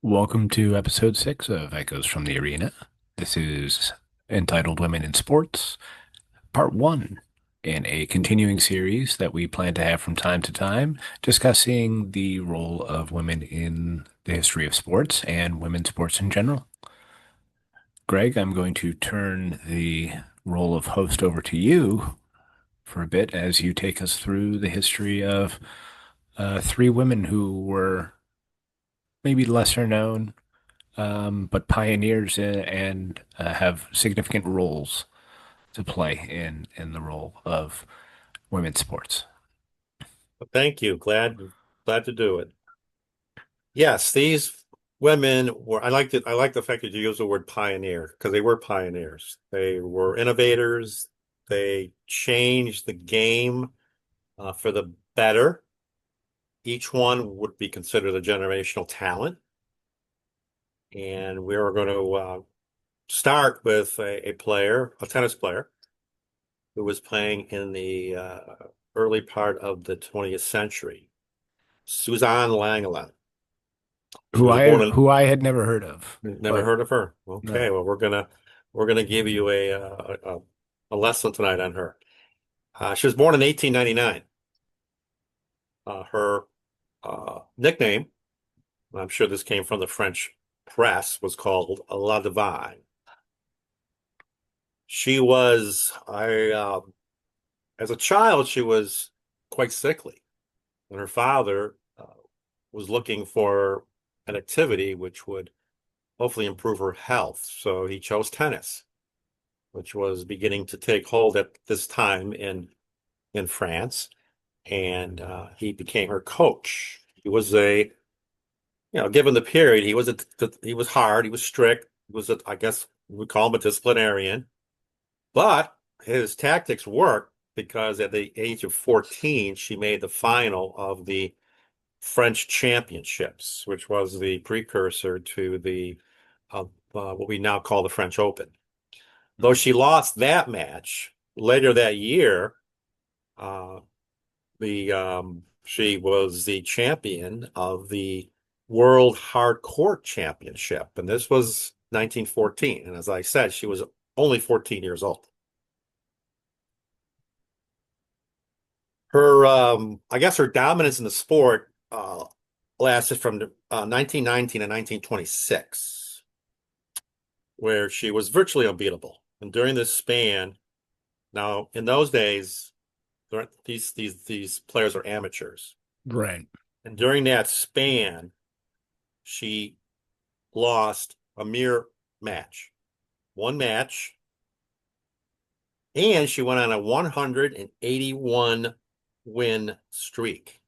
Welcome to episode 6 of Echoes from the Arena. This is entitled Women in Sports, Part 1, in a continuing series that we plan to have from time to time, discussing the role of women in the history of sports and women's sports in general. Greg, I'm going to turn the role of host over to you for a bit as you take us through the history of three women who were maybe lesser known but pioneers and have significant roles to play in the role of women's sports. Thank you. Glad to do it. Yes, these women were I like the fact that you use the word pioneer because they were pioneers. They were innovators. They changed the game for the better. Each one would be considered a generational talent. And we are going to start with a tennis player who was playing in the early part of the 20th century, Suzanne Langevin. She Who was I born in who I had never heard of, Never but heard of her. no. Okay, well, we're gonna give you a lesson tonight on her. She was born in 1899. Her nickname, I'm sure this came from the French press, was called La Divine. She was, as a child, she was quite sickly, and her father was looking for an activity which would hopefully improve her health. So he chose tennis, which was beginning to take hold at this time in France, and he became her coach. He was given the period, he was hard, he was strict, he was I guess we call him a disciplinarian, but his tactics worked because at the age of 14, she made the final of the French Championships, which was the precursor to the what we now call the French Open. Though Mhm. she lost that match later that year, uh, the she was the champion of the World Hard Court Championship, and this was 1914. And as I said, she was only 14 years old. I guess her dominance in the sport lasted from 1919 to 1926, where she was virtually unbeatable. And during this span, now in those days, these players are amateurs. Right. And during that span, she lost a mere match, one match, and she went on a 181 win streak,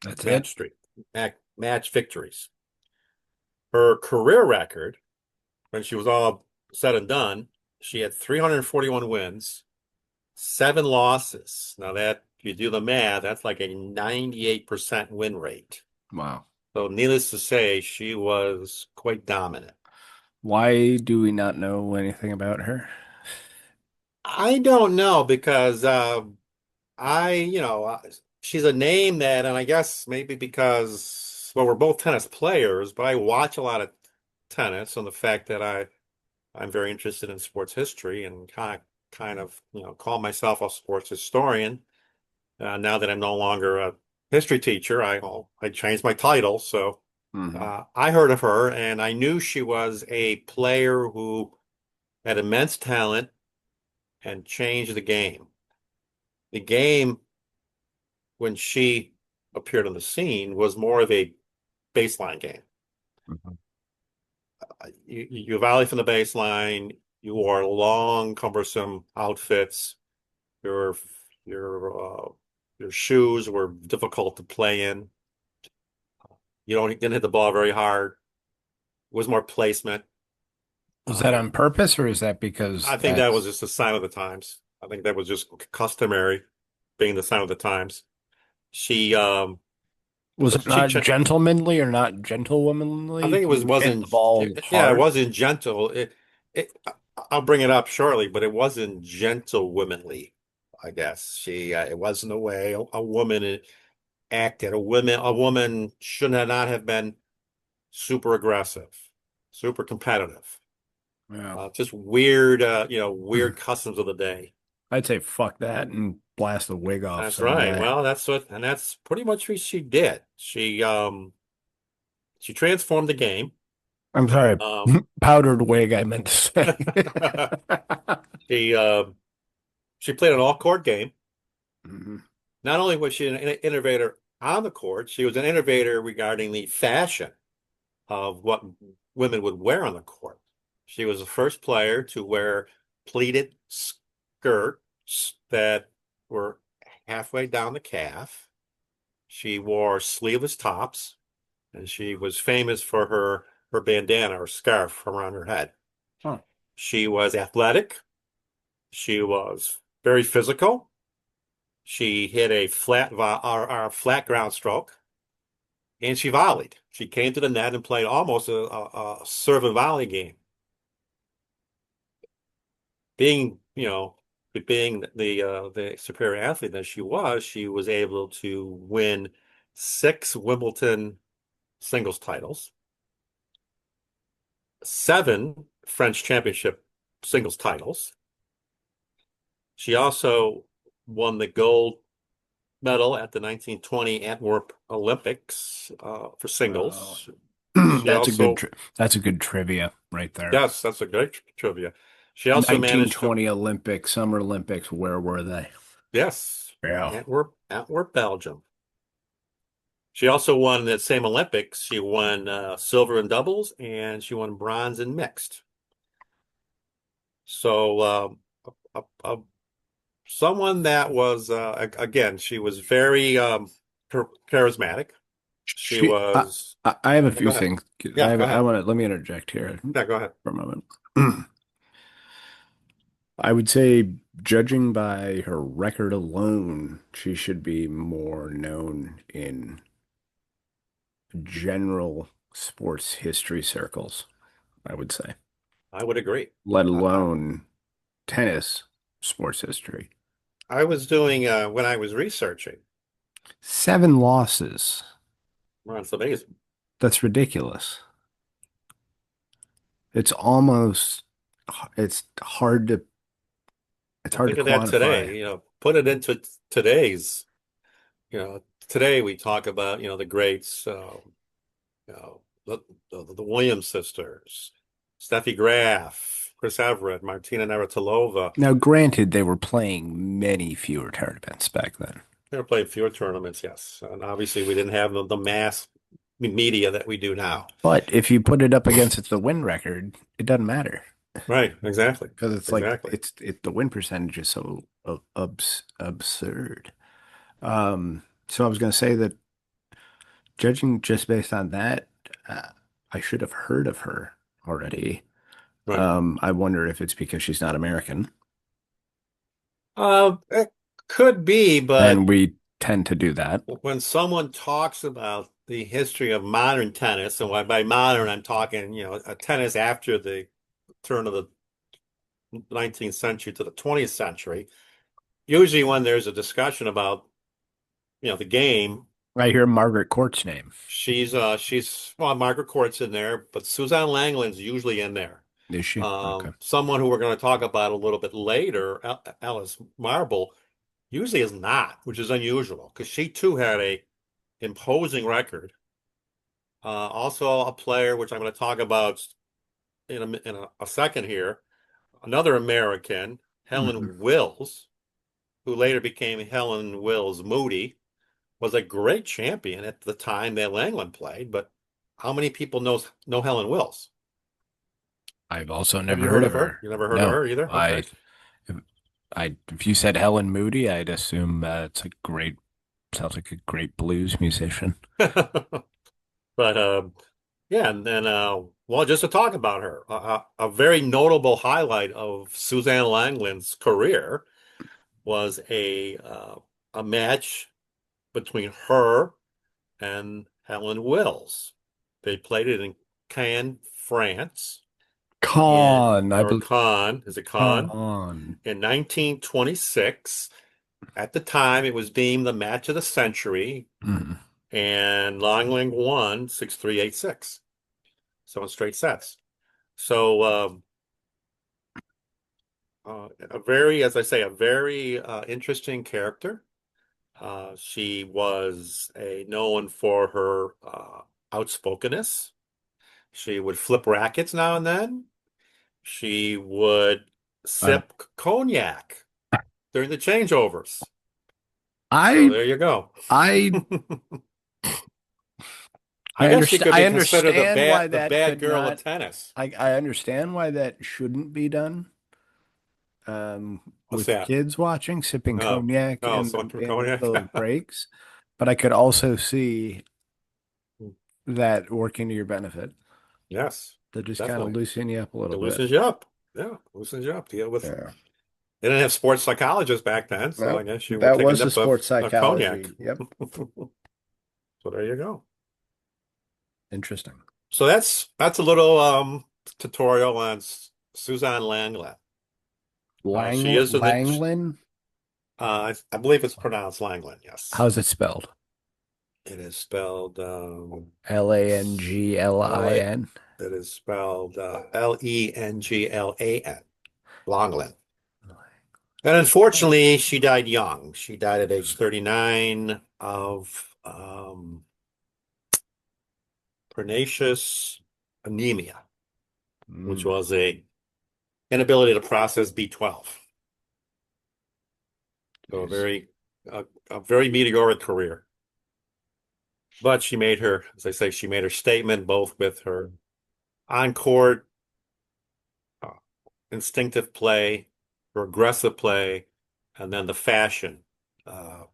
That's it. match streak, match victories. Her career record, when she was all said and done, she had 341 wins, seven losses. Now that if you do the math, that's like a 98% win rate. Wow. So needless to say, she was quite dominant. Why do we not know anything about her? I don't know because she's a name that, and I guess maybe because, well, we're both tennis players, but I watch a lot of tennis, and the fact that I'm very interested in sports history and kind of, call myself a sports historian. Now that I'm no longer a history teacher, I changed my title, so Hmm. I heard of her, and I knew she was a player who had immense talent and changed the game. The game, when she appeared on the scene, was more of a baseline game. Hmm. You volley from the baseline. You wore long, cumbersome outfits. Your your your shoes were difficult to play in. You don't didn't hit the ball very hard. It was more placement. Was that on Um, purpose or is that because I think that was that's just a sign of the times. I think that was just customary, being the sign of the times. She was it she not gentlemanly or not I gentlewomanly think it was to hit the wasn't ball yeah, it hard? wasn't gentle. It I'll bring it up shortly, but it wasn't gentlewomanly, I guess. It wasn't the way a woman acted. A woman should not have been super aggressive, super competitive. Yeah. Just weird, weird customs of the day. I'd say fuck that and blast the wig off That's same right. day. Well, that's pretty much what she did. She transformed the game. I'm sorry, Um, powdered wig, I meant to say. she she played an all-court game. Mhm. Not only was she an innovator on the court, she was an innovator regarding the fashion of what women would wear on the court. She was the first player to wear pleated skirts that were halfway down the calf. She wore sleeveless tops, and she was famous for her bandana or scarf around her head. Huh. She was athletic. She was very physical. She hit a flat ground stroke, and she volleyed. She came to the net and played almost a serve and volley game. Being, being the superior athlete that she was able to win 6 Wimbledon singles titles, 7 French championship singles titles. She also won the gold medal at the 1920 Antwerp Olympics for Wow. singles. She That's a good also, that's a good trivia right there. yes, that's a great trivia. She also managed to, 1920 Olympics, Summer Olympics, where were they? yes, Yeah. Antwerp, Belgium. She also won that same Olympics. She won silver in doubles and she won bronze in mixed. So someone that was again, she was very charismatic. She She, was. I have a Yeah, go few ahead. things. Yeah, go I ahead. want to let me interject here Yeah, go ahead. for a moment. I would say, judging by her record alone, she should be more known in general sports history circles, I would say, I would agree. let I, alone tennis sports history. I was doing when I was researching. 7 losses. Well, it's amazing. That's ridiculous. It's almost, it's hard to, it's Well, hard to think of that quantify. today. Put it into today's. Today we talk about the greats. You know, the Williams sisters, Steffi Graf, Chris Everett, Martina Navratilova. Now, granted, they were playing many fewer tournaments back then. They were playing fewer tournaments, yes. And obviously we didn't have the mass media that we do now. But if you put it up against the win record, it doesn't matter Right, exactly. because it's like Exactly. the win percentage is so absurd. So I was going to say that judging just based on that, uh, I should have heard of her already. Right. I wonder if it's because she's not American, It could be, but and we tend to do that. when someone talks about the history of modern tennis, and by modern I'm talking, a tennis after the turn of the 19th century to the 20th century, usually when there's a discussion about, the game, I hear Margaret Court's name. she's well, Margaret Court's in there, but Suzanne Langland's usually in there. Is she? Okay. Someone who we're going to talk about a little bit later, Alice Marble, usually is not, which is unusual because she too had a imposing record. Also, a player which I'm going to talk about in a second here, another American, Mhm. Helen Wills, who later became Helen Wills Moody, was a great champion at the time that Langland played. But how many people know Helen Wills? I've also Have never you heard heard of of her? her. You never heard of No, her either? Okay. if you said Helen Moody, I'd assume it's a great, sounds like a great blues musician. But yeah, and then well, just to talk about her, a very notable highlight of Suzanne Langland's career was a match between her and Helen Wills. They played it in Cannes, France, Con, I or believe. Cannes, is it Cannes? Con. In 1926. At the time, it was deemed the match of the century, Mhm. and Langland won 6-3, 8-6. So in straight sets. So a very, as I say, a very interesting character. She was known for her outspokenness. She would flip rackets now and then. She would I sip cognac during the changeovers. So I there you go. I I guess she could I be considered understand why the that bad could girl of not. tennis. I understand why that shouldn't be done. What's With that? kids watching, sipping Oh, cognac oh, so from in the cognac. middle of breaks, but I could also see that working to your benefit Yes, to just kind of definitely. loosen you up a It little bit. loosens you up. Yeah, loosens you up. Deal with. Yeah. They didn't have sports psychologists back then, so I Well, guess you were that taking was the nips sports of cognac. psychology. Yep. So there you go. Interesting. So that's a little tutorial on Suzanne Langlet. She is in the Langlin? I believe it's pronounced Langland, yes. How's it spelled? It is spelled L A Langlin. it is spelled Lenglan, Longland. And unfortunately, she died young. She died at age 39 of pernicious anemia, which Mm, was a inability to process B12. So jeez. a very meteoric career. But she made her, as I say, she made her statement both with her on-court uh, instinctive play, her aggressive play, and then the fashion uh,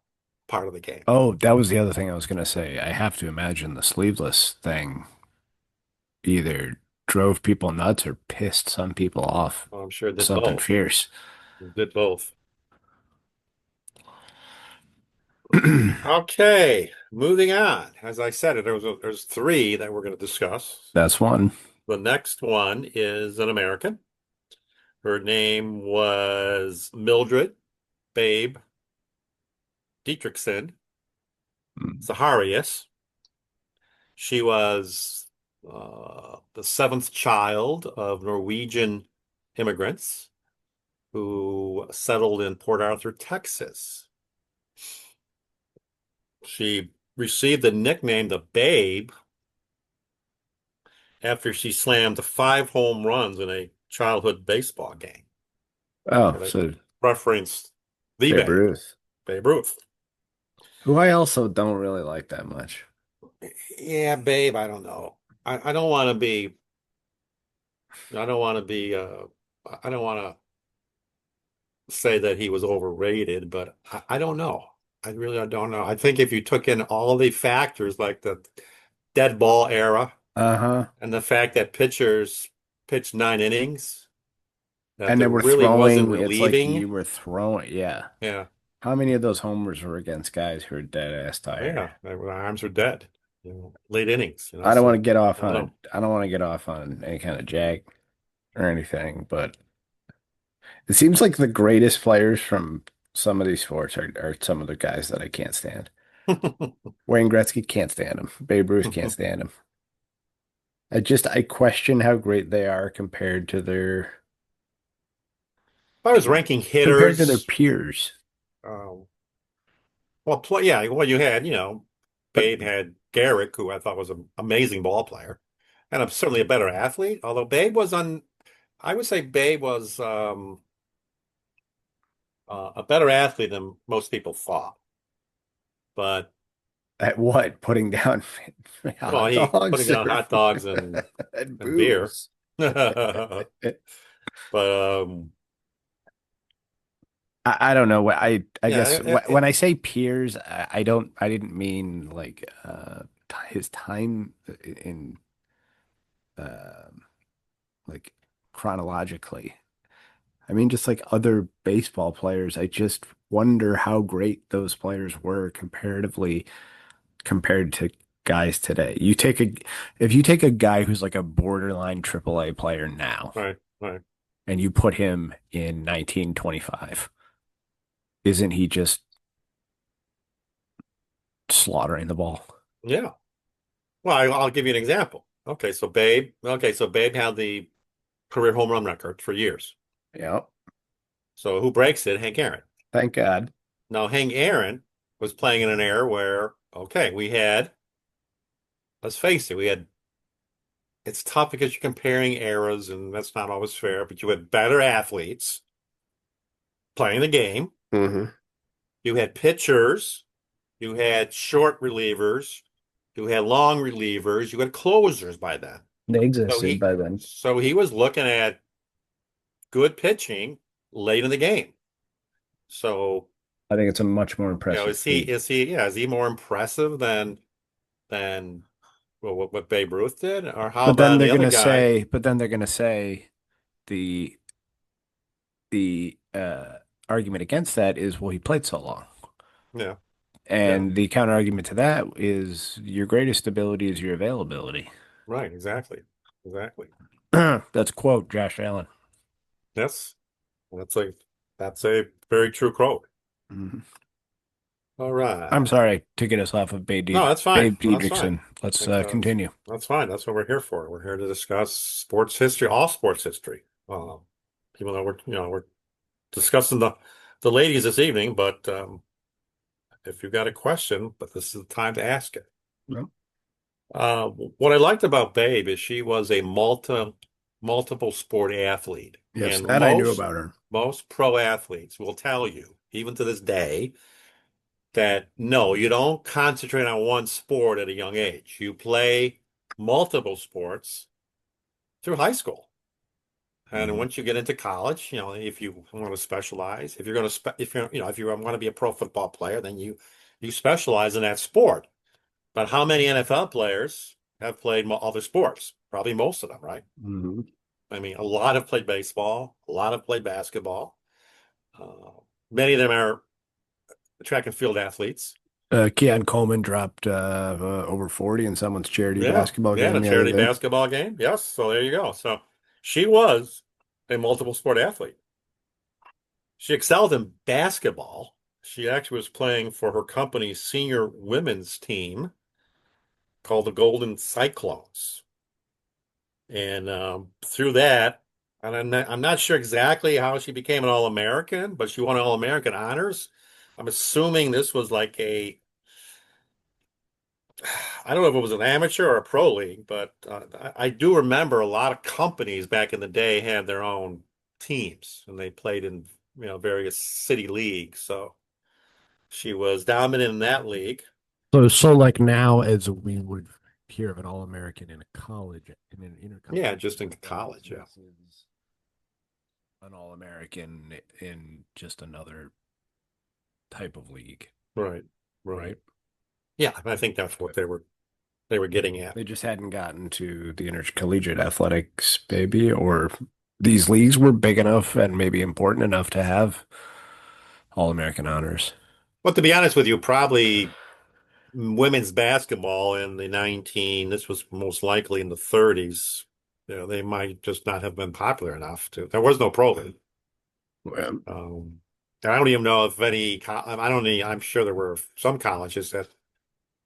part of the game. Oh, that was the other thing I was going to say. I have to imagine the sleeveless thing either drove people nuts or pissed some people off. Well, I'm sure it did Something both. fierce. It did both. Okay, moving on. As I said, there's three that we're going to discuss. That's one. The next one is an American. Her name was Mildred Babe Dietrichson Mm. Zacharias. She was the seventh child of Norwegian immigrants who settled in Port Arthur, Texas. She received the nickname the Babe after she slammed 5 home runs in a childhood baseball game. Oh, And I so referenced the Babe Babe, Ruth, Babe Ruth. who I also don't really like that much. Yeah, Babe, I don't know. I don't want to be, I don't want to be, I don't want to say that he was overrated, but I don't know. I really don't know. I think if you took in all the factors like the dead ball era Uh-huh. and the fact that pitchers pitched 9 innings, that And they there were really wasn't throwing, it's like relieving. you were throwing, yeah. Yeah, How many of those homers were against guys who are dead ass tired? yeah, their arms are dead. Late innings, I don't want to so get I off don't on know. I don't want to get off on any kind of jag or anything, but it seems like the greatest players from some of these sports are some of the guys that I can't stand. Wayne Gretzky can't stand him. Babe Ruth can't If stand him. I question how great they are I was ranking compared to their hitters, peers. um, well, yeah, well, you had, But Babe had Garrick, who I thought was an amazing ball player, and I'm certainly a better athlete. Although I would say Babe was a better athlete than most people thought. But at what? Putting down well, hot he putting dogs down or hot dogs and and beer. booze. But I don't know what I yeah, guess when I say peers, I didn't mean like his time in um like chronologically. I mean just like other baseball players. I just wonder how great those players were comparatively compared to guys today. If you take a guy who's like a borderline AAA player now right, right, and you put him in 1925, isn't he just slaughtering the ball? yeah. Well, I'll give you an example. Okay, so Babe had the career home run record for years. Yeah. So who breaks it? Hank Aaron. Thank God. Now, Hank Aaron was playing in an era where, okay, let's face it, it's tough because you're comparing eras and that's not always fair, but you had better athletes playing the game. Hmm. You had pitchers, you had short relievers, you had long relievers, you had closers by then. They So existed he, by then. so he was looking at good pitching late in the game. So, I think it's a much more impressive is he feat. is he yeah, is he more impressive than well, what Babe Ruth did? Or how about the other guy? But then they're gonna say the the argument against that is, well, he played so long. Yeah, yeah, And the counter argument to that is your greatest ability is your availability. right, exactly. Exactly. That's a quote, Josh Allen. Yes, that's a very true quote. Mhm. All I'm right. sorry to get us off of No, that's fine. Babe No, that's fine. Diedrichson. Let's Like, continue. that's fine. That's what we're here for. We're here to discuss sports history, all sports history. Even though we're discussing the ladies this evening, but if you've got a question, but this is the time to ask it. Yep. What I liked about Babe is she was a multiple sport athlete, Yes, and that I knew about her. most pro athletes will tell you, even to this day, that no, you don't concentrate on one sport at a young age. You play multiple sports through high school. And Mhm. once you get into college, if you want to specialize, if you're going to if you want to be a pro football player, then you specialize in that sport. But how many NFL players have played other sports? Probably most of them, right? Mhm. I mean, a lot have played baseball, a lot have played basketball. Uh, Many of them are track and field athletes. Keon Coleman dropped over 40 in someone's charity Yeah, basketball yeah, the game the other charity day. basketball game. Yes, so there you go. So she was a multiple sport athlete. She excelled in basketball. She actually was playing for her company's senior women's team called the Golden Cyclones. And through that, and I'm not sure exactly how she became an All-American, but she won All-American honors. I'm assuming this was like I don't know if it was an amateur or a pro league, but I do remember a lot of companies back in the day had their own teams and they played in various city leagues. So she was dominant in that league. So like now, as we would hear of an All-American in a college, in an Yeah, intercollegiate just in athletics, college. Yeah, this is an All-American in just another type of league, right, right. right? Yeah, I think that's what they were getting at. They just hadn't gotten to the intercollegiate athletics, maybe, or these leagues were big enough and maybe important enough to have All-American honors. But to be honest with you, probably women's basketball in the 19, this was most likely in the 30s. They might just not have been popular enough to. There was no pro league. Well, Um, I don't even know if I don't even, I'm sure there were some colleges that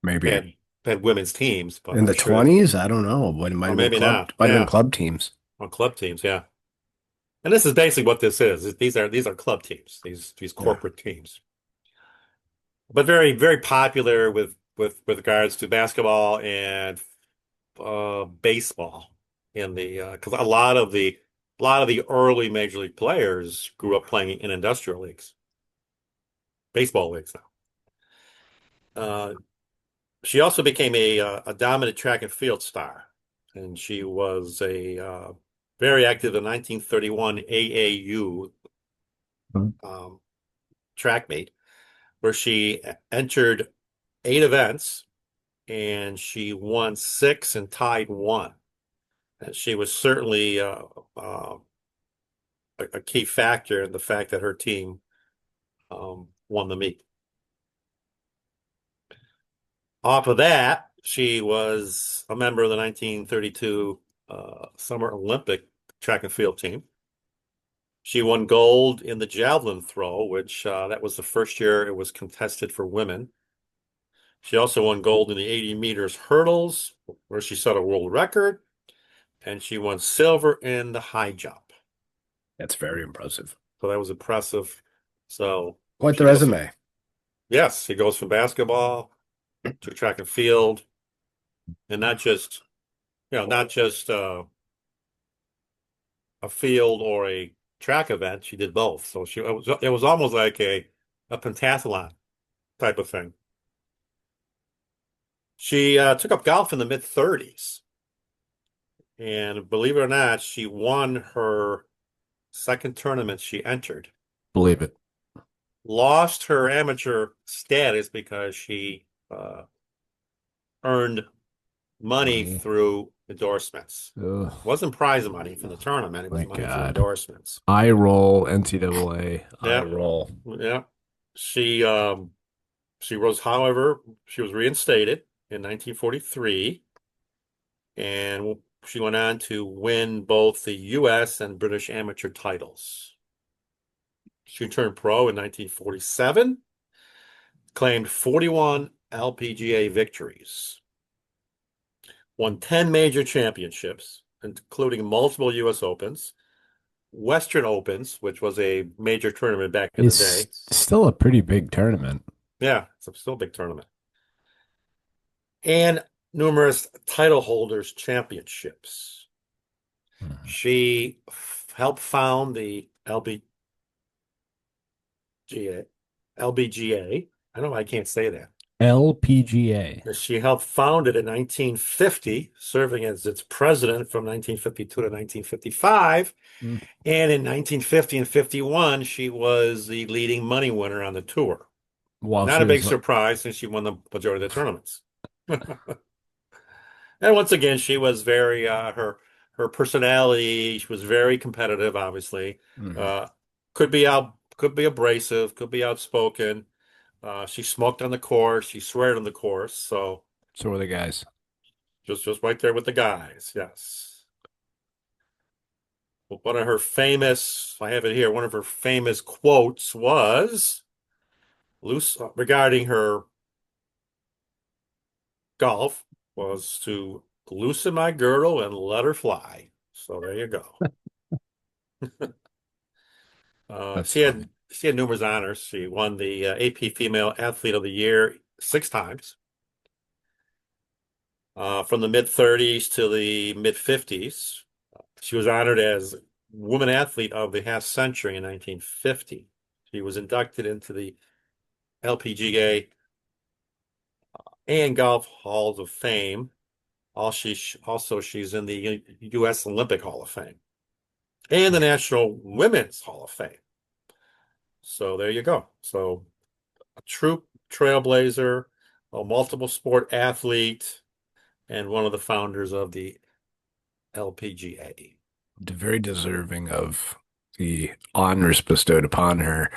maybe had had women's teams, but in I'm the sure that, 20s, I don't know. But it or maybe not. might have been Yeah, club teams. on club teams, yeah. And this is basically what this is. These are club teams, these Yeah. corporate teams, but very very popular with regards to basketball and baseball in the because a lot of the early major league players grew up playing in industrial leagues, baseball leagues now. She also became a dominant track and field star, and she was a very active in 1931 AAU Mhm. um, track meet, where she entered 8 events and she won six and tied one. And she was certainly uh, a key factor in the fact that her team won the meet. Off of that, she was a member of the 1932 Summer Olympic track and field team. She won gold in the javelin throw, which that was the first year it was contested for women. She also won gold in the 80 meters hurdles, where she set a world record, and she won silver in the high jump. That's very impressive. So that was impressive. So Quite the she goes from, resume. yes, she goes from basketball to track and field, and not just a field or a track event. She did both. So it was almost like a pentathlon type of thing. She took up golf in the mid 30s, and believe it or not, she won her second tournament she entered. Believe it. Lost her amateur status because she earned money Money. through endorsements. Ugh, Wasn't prize money from the tournament, it was my money through God. endorsements. I roll NCAA. I Yeah, roll. yeah. She she was, however, she was reinstated in 1943, and she went on to win both the U.S. and British amateur titles. She turned pro in 1947, claimed 41 LPGA victories, won 10 major championships, including multiple U.S. Opens, Western Opens, which was a major tournament back in the It's day. still a pretty big tournament. Yeah, it's still a big tournament. And numerous title holders championships. Mhm. She helped found the LBGA. I don't know why I can't say that. LPGA. She helped found it in 1950, serving as its president from 1952 to 1955. Mm. And in 1950 and 51, she was the leading money winner on the tour. While Not she a big was surprise since she won the majority of the tournaments. And once again, she was very her personality. She was very competitive. Obviously, Mhm. uh, could be abrasive, could be outspoken. She smoked on the course. She sweared on the course. So So were the guys. just right there with the guys. Yes. One of her famous, I have it here. One of her famous quotes was loose regarding her golf was to loosen my girdle and let her fly. So there you go. That's funny. She had numerous honors. She won the AP Female Athlete of the Year 6 times, from the mid 30s to the mid 50s. She was honored as Woman Athlete of the Half Century in 1950. She was inducted into the LPGA and Golf Halls of Fame. Also, she's in the U.S. Olympic Hall of Fame and the National Women's Hall of Fame. So there you go. So a true trailblazer, a multiple sport athlete, and one of the founders of the LPGA. Very deserving of the honors bestowed upon her.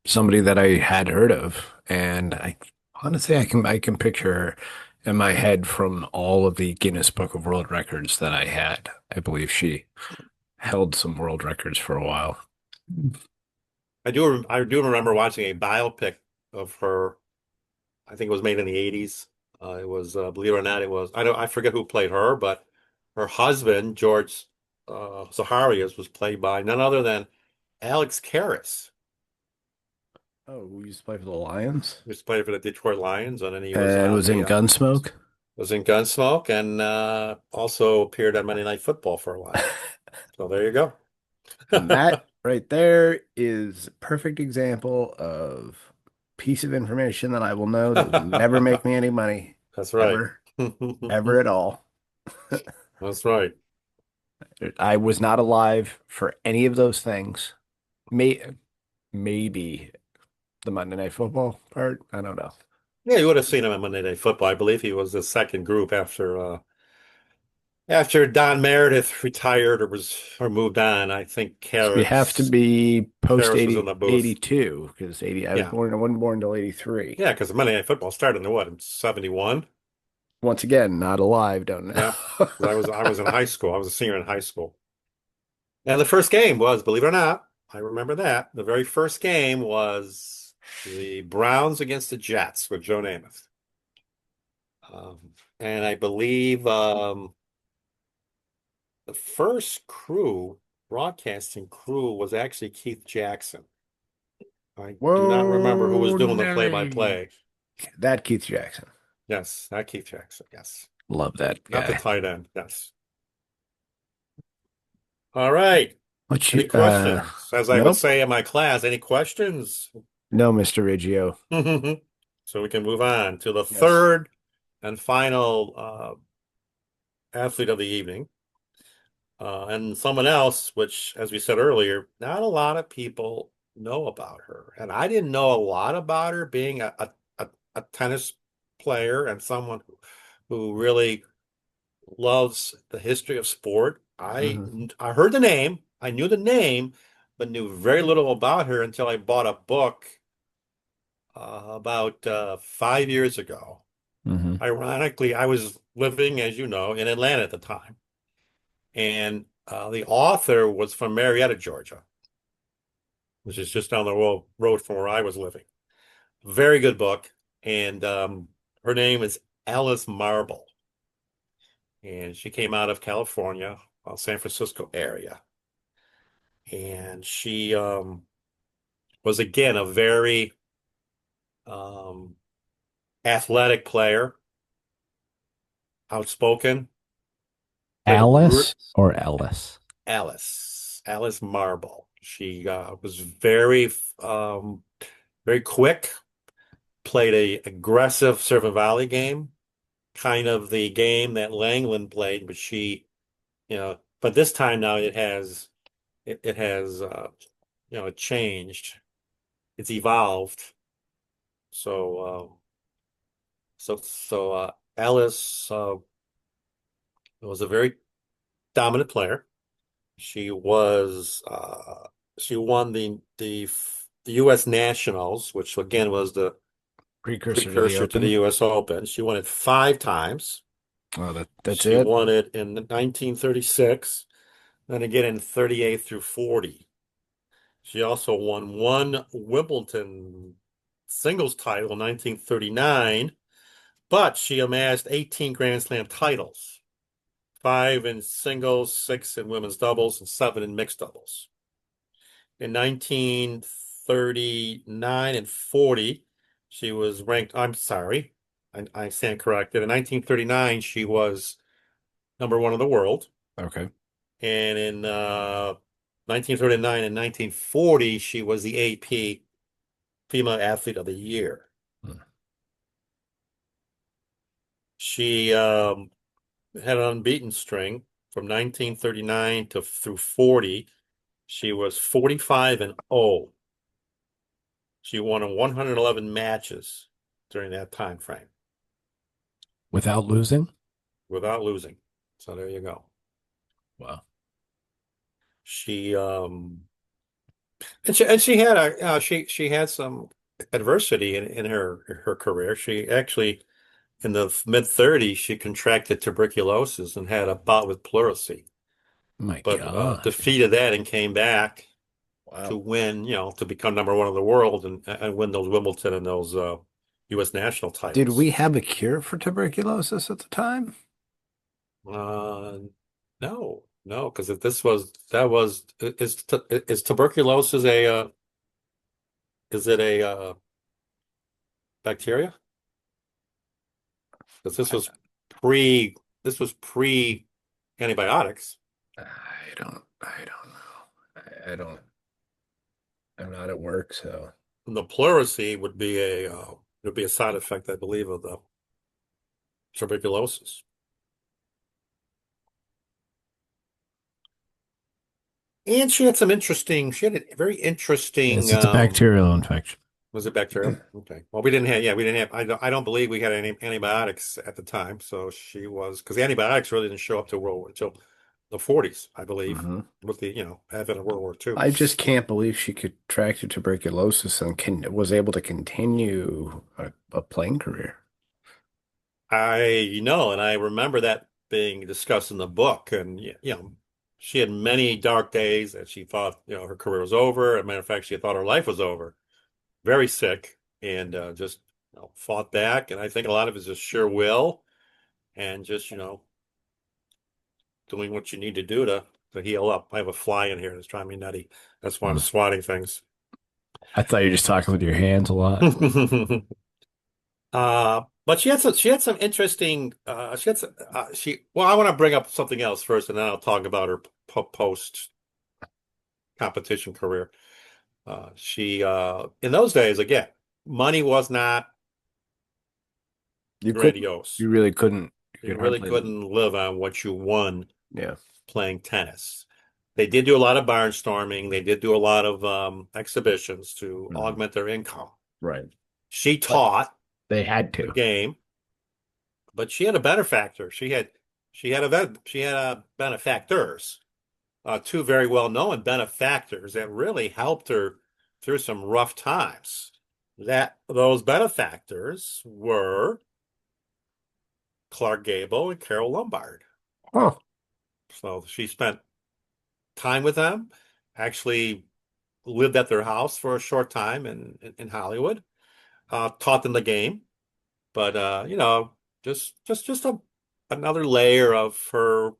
Somebody that I had heard of, and I honestly I can picture her in my head from all of the Guinness Book of World Records that I had. I believe she held some world records for a while. I do remember watching a biopic of her. I think it was made in the 80s. It was, believe it or not, it was, I forget who played her, but her husband, George Zaharias, was played by none other than Alex Karras, Oh, who used to play for the Lions who was playing for the Detroit Lions, and then he was and on was in the Gunsmoke. was in Gunsmoke, and also appeared on Monday Night Football for a while. So there you go. And that right there is a perfect example of piece of information that I will know that will never make me any money, That's right. ever, ever at all. That's right. I was not alive for any of those things. May maybe the Monday Night Football part. I don't know. Yeah, you would have seen him on Monday Night Football. I believe he was the second group after Don Meredith retired or moved on. I think So we have to Carrots be post Carrots was in 80 the booth. 82 because 80 Yeah, I wasn't born till 83. yeah, because Monday Night Football started in what, in 71? Once again, not alive, don't know. Yeah, 'cause I was in high school. I was a senior in high school, and the first game was, believe it or not, I remember that the very first game was the Browns against the Jets with Joe Namath. And I believe the first broadcasting crew, was actually Keith Jackson. I do not remember who was Whoa, doing the Nelly. play-by-play. That Keith Jackson. Yes, not Keith Jackson. Yes. Love that Not the guy. tight end. Yes. All right. What Any you, questions? As I would nope. say in my class, any questions? No, Mr. Riggio. So we can move on to the Yes. third and final athlete of the evening. And someone else, which, as we said earlier, not a lot of people know about her. And I didn't know a lot about her being a tennis player and someone who really loves the history of sport. Hmm. I heard the name, I knew the name, but knew very little about her until I bought a book about 5 years ago. Hmm. Ironically, I was living, as you know, in Atlanta at the time, and the author was from Marietta, Georgia, which is just down the road from where I was living. Very good book, and her name is Alice Marble, and she came out of California, San Francisco area, and she was again a very um, athletic player, outspoken, did Alice or Ellis? Alice Marble. She was very, um, very quick, played a aggressive serve and volley game, kind of the game that Langland played, but but this time now it has, changed. It's evolved. So, Alice was a very dominant player. She was she won the U.S. Nationals, which again was the Precursor to the precursor to the Open. U.S. Open. She won it 5 times. Oh, that's She it. won it in 1936, then again in 38 through 40. She also won one Wimbledon singles title in 1939, but she amassed 18 Grand Slam titles, five in singles, six in women's doubles, and seven in mixed doubles. In 1939 and 40, she was ranked, I'm sorry, I stand corrected. In 1939, she was number one in the world. Okay. And in 1939 and 1940, she was the AP Female Athlete of the Year. Hmm. She had an unbeaten string from 1939 to through 40. She was 45 and 0. She won 111 matches during that time frame Without losing? without losing. So there you go. Wow. She and she had she had some adversity in her career. She actually in the mid 30s she contracted tuberculosis and had a bout with pleurisy, My but God. defeated that and came back to Wow. win, to become number one in the world and win those Wimbledon and those U.S. national Did we titles. have a cure for tuberculosis at the time? Uh, no, no, because if this was that was is tuberculosis a is it a bacteria? Because I, this was pre antibiotics. I don't know. I'm not at work, so. And the pleurisy would be a side effect, I believe, of the tuberculosis. And she had a very interesting Yes, it's a bacterial infection. was it bacterial? Okay. Well, we didn't have, I don't believe we had any antibiotics at the time. So she was, because the antibiotics really didn't show up till until the 40s, I believe, Hmm. with the, advent of World War II. I just can't believe she contracted tuberculosis and was able to continue a playing career. And I remember that being discussed in the book. And, she had many dark days that she thought, her career was over. As a matter of fact, she thought her life was over. Very sick and just fought back, and I think a lot of it is just sheer will and just, doing what you need to do to heal up. I have a fly in here that's driving me nutty. That's why I'm Mm. swatting things. I thought you were just talking with your hands a lot. But she had some interesting she had some, she well I want to bring up something else first and then I'll talk about her post competition career. She in those days again, money was not You couldn't, grandiose. you really couldn't, you You could really hardly, couldn't live on what you won yeah. playing tennis. They did do a lot of barnstorming. They did do a lot of exhibitions to Mhm. augment their income. Right. She But taught they had the to. game, but she had a benefactor. She had benefactors, two very well-known benefactors that really helped her through some rough times. That those benefactors were Clark Gable and Carol Lombard. Oh, So she spent time with them, actually lived at their house for a short time in Hollywood, taught them the game, but just another layer of her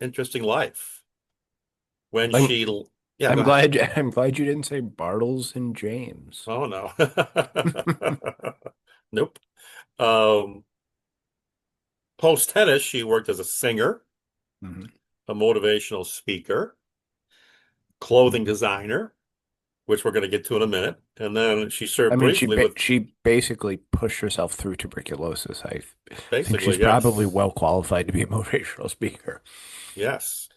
interesting life. When I'm, she, yeah, go I'm ahead. glad, I'm glad you didn't say Bartles and James. Oh no. Nope. Um, Post tennis, she worked as a singer, Mhm. a motivational speaker, clothing designer, which we're going to get to in a minute. And then she I served mean, briefly with she basically pushed herself through tuberculosis. I think she's basically, probably yes. well qualified to be a motivational speaker. Yes.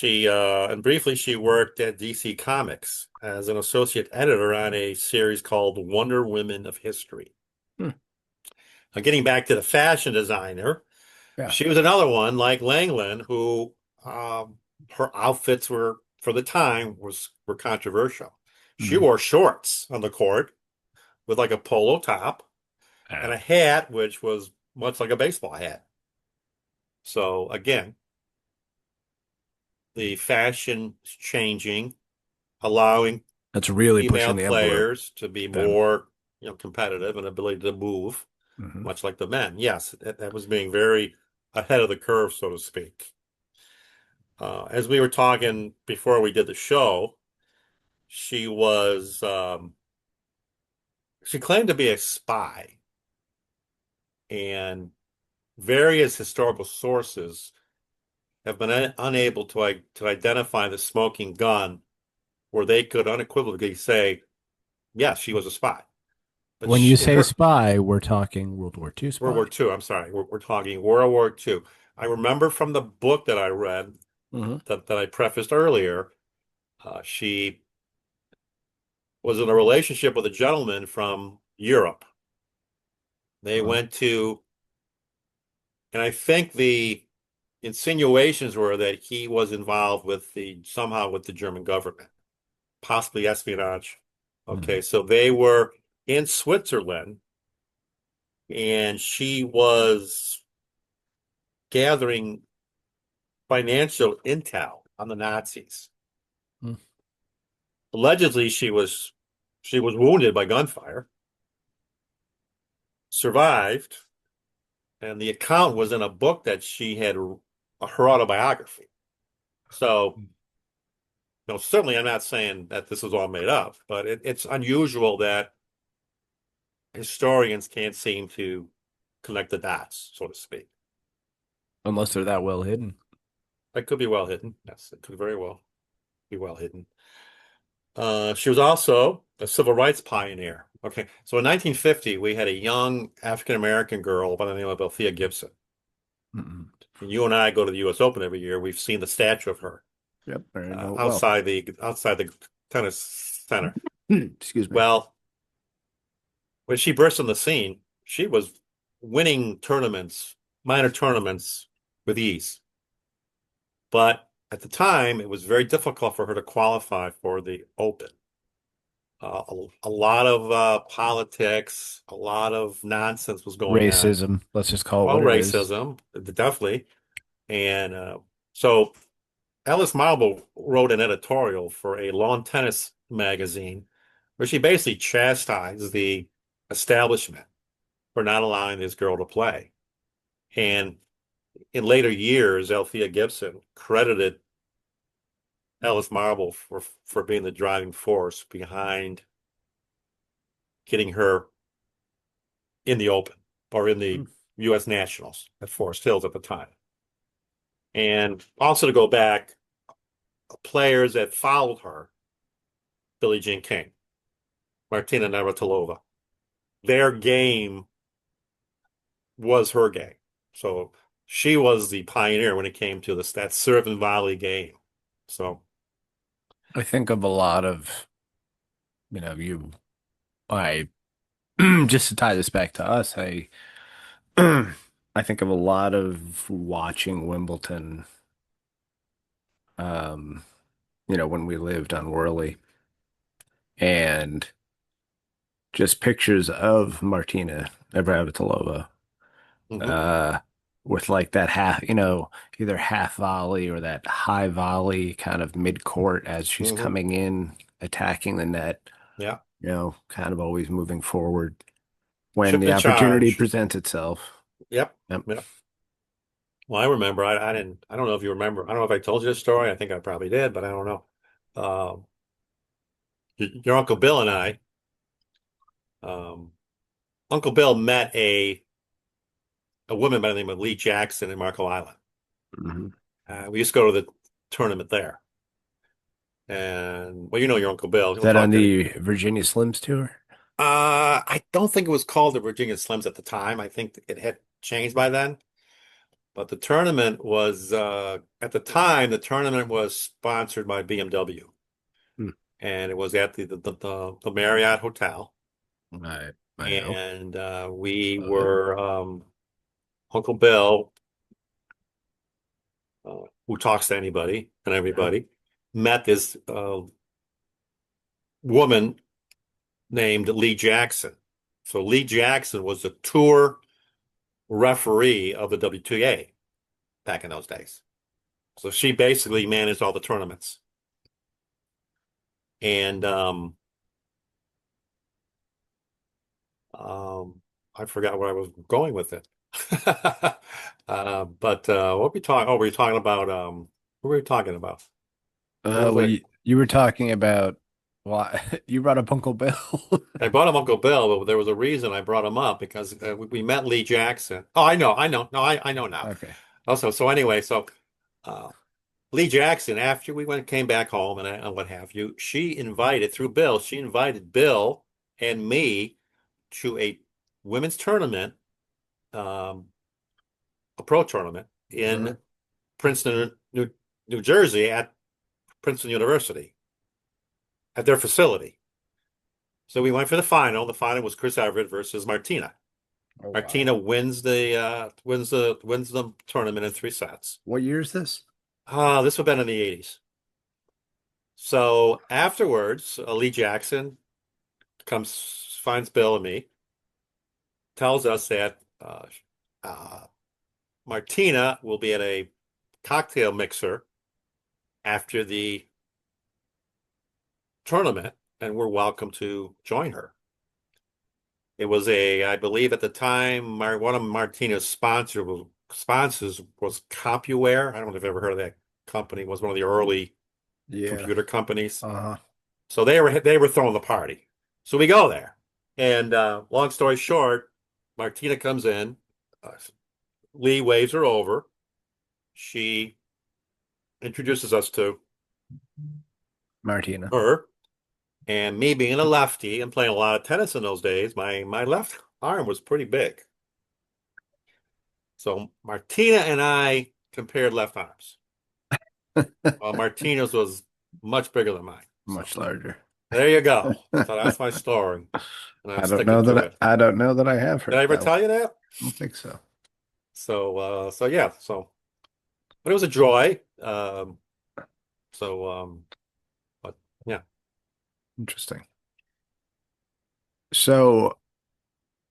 And briefly she worked at DC Comics as an associate editor on a series called Wonder Women of History. Hmm. Now, getting back to the fashion designer, Yeah. she was another one like Langland who her outfits were for the time were controversial. She Mhm. wore shorts on the court with like a polo top and Yeah. a hat which was much like a baseball hat. So again, the fashion changing, allowing That's really female pushing the envelope players to be then. more, competitive and ability to move, Hmm. much like the men. Yes, that was being very ahead of the curve, so to speak. As we were talking before we did the show, she was she claimed to be a spy, and various historical sources have been unable to identify the smoking gun where they could unequivocally say, yes, she was a spy. But When you in say her spy, we're talking World War II World spy. War II, I'm sorry, we're talking World War II. I remember from the book that I read Hmm. that I prefaced earlier, she was in a relationship with a gentleman from Europe. They Well, went to, and I think the insinuations were that he was involved with somehow with the German government, possibly espionage. mhm. Okay, so they were in Switzerland and she was gathering financial intel on the Nazis. Mm. Allegedly, she was wounded by gunfire, survived, and the account was in a book that she had, her autobiography. So, certainly I'm not saying that this is all made up, but it's unusual that historians can't seem to connect the dots, so to speak. Unless they're that well hidden. That could be well hidden. Yes, it could very well be well hidden. She was also a civil rights pioneer. Okay, so in 1950, we had a young African American girl by the name of Althea Gibson. Mm-mm. And you and I go to the U.S. Open every year. We've seen the statue of her Yep, I know it well. outside the tennis center. Excuse me. Well, when she burst on the scene, she was winning tournaments, minor tournaments with ease. But at the time, it was very difficult for her to qualify for the Open. A lot of politics, a lot of nonsense was going on. Racism. Let's just call it Well, what it is. racism, definitely. And so Alice Marble wrote an editorial for a lawn tennis magazine where she basically chastised the establishment. for not allowing this girl to play. And in later years, Althea Gibson credited Ellis Marble for being the driving force behind getting her in the Open or in Hmm. the U.S. Nationals at Forest Hills at the time. And also to go back, players that followed her, Billie Jean King, Martina Navratilova, their game was her game. So she was the pioneer when it came to that serve and volley game. So, I think of a lot of, I just to tie this back to us, I think of a lot of watching Wimbledon, um, when we lived on Worley and just pictures of Martina Navratilova, mhm, uh, with like that half, either half volley or that high volley kind of mid-court as she's mhm, coming in, attacking the net, yeah, kind of always moving forward when chip the and opportunity charge. presents itself. Yep, Yep. yep. Well, I remember. I didn't. I don't know if you remember. I don't know if I told you this story. I think I probably did, but I don't know. Your Uncle Bill and I, um, Uncle Bill met a woman by the name of Lee Jackson in Marco Island. Mhm. We used to go to the tournament there. And well, you know your Uncle Bill. Is He'll that on talk any. the Virginia Slims tour? I don't think it was called the Virginia Slims at the time. I think it had changed by then. But the tournament was at the time, the tournament was sponsored by BMW. Hmm. And it was at the Marriott Hotel. I know. And we Love it. were Uncle Bill, who talks to anybody and Uh-huh. everybody, met this woman named Lee Jackson. So Lee Jackson was the tour referee of the WTA back in those days. So she basically managed all the tournaments. And I forgot where I was going with it. But what we talking? Oh, we were talking about what were we talking about? What was Well, I? you were talking about why you brought up Uncle Bill. I brought him Uncle Bill, but there was a reason I brought him up because we met Lee Jackson. Oh, I know. No, I know now. Okay. Also, so anyway, so uh, Lee Jackson, after we came back home and what have you, she invited through Bill. She invited Bill and me to a women's tournament, um, a pro tournament Uh-huh. in Princeton, New Jersey, at Princeton University at their facility. So we went for the final. The final was Chris Everett versus Martina. Oh wow. Martina wins the tournament in three sets. What year is this? This would have been in the 80s. So afterwards, Lee Jackson comes, finds Bill and me, tells us that uh, Martina will be at a cocktail mixer after the tournament, and we're welcome to join her. It was I believe at the time, one of Martina's sponsors was CompuWare. I don't know if you've ever heard of that company. It was one of the early Yeah. computer companies. Uh-huh. So they were throwing the party. So we go there, and long story short, Martina comes in. Uh, Lee waves her over. She introduces us to Martina. her, and me being a lefty and playing a lot of tennis in those days, my left arm was pretty big. So Martina and I compared left arms. Martina's was much bigger than mine. So Much larger. there you go. So that's my story, and I'm I don't know sticking to that it. I don't know that I have Did I heard ever that one. tell you that? I don't think so. So yeah. But it was a joy. So but yeah. Interesting. So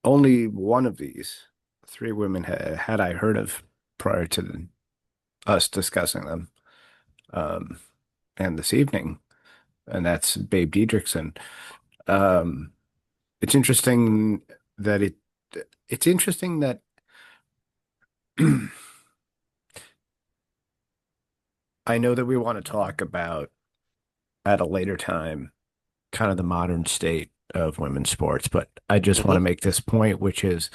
only one of these three women had I heard of prior to us discussing them, um, and this evening, and that's Babe Diedrichson. Um, it's interesting that it's interesting that I know that we want to talk about at a later time kind of the modern state of women's sports, but I just want to Hmm. make this point, which is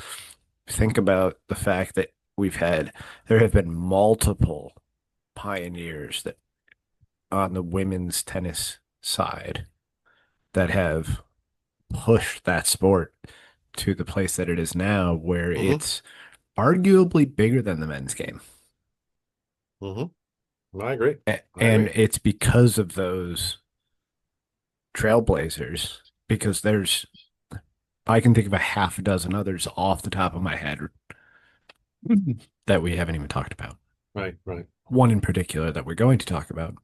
think about the fact that there have been multiple pioneers that on the women's tennis side that have pushed that sport to the place that it is now, where Hmm. it's arguably bigger than the men's game. Hmm. I agree. I And agree. it's because of those trailblazers, because I can think of a half a dozen others off the top of my head that we haven't even talked about. Right, right, One in particular that we're going to talk about.